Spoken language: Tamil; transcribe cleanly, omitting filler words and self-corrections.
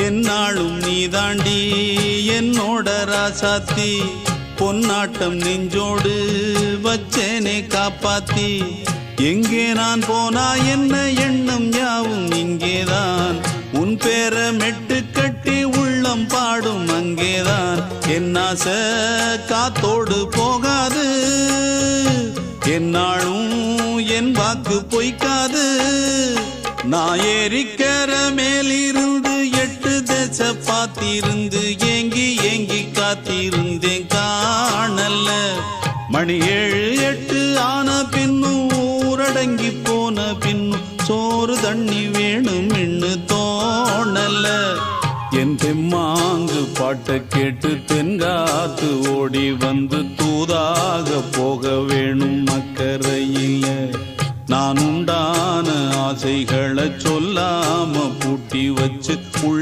என்னாலும் நீதாண்டி என்னோட ராசாத்தி பொன்னாட்டம் நெஞ்சோடு வச்சேனே காப்பாத்தி எங்கே நான் போனா என்ன எண்ணம் யாவும் இங்கேதான் உன் பேர மெட்டு கட்டி உள்ளம் பாடும் அங்கேதான் என் ஆசை காத்தோடு போகாது என்னாலும் என் வாக்கு பொய்க்காது நான் ஏறிக்கிற மேலிருந்து 8 தேச பார்த்திருந்து ஏங்கி ஏங்கி காத்திருந்தேன் காணல மணி 7 8 ஆன பின்னும் ஊரடங்கி போன பின்னும் சோறு தண்ணி வேணும் இன்னு தோணல என் தெம்மாங்கு பாட்டை கேட்டு தென்காத்து ஓடி வந்து தூதாக போக வேணும் அக்கறையில நான் உண்டான ஆசைகளை சொல்லாம பூட்டி வச்சு உள்ள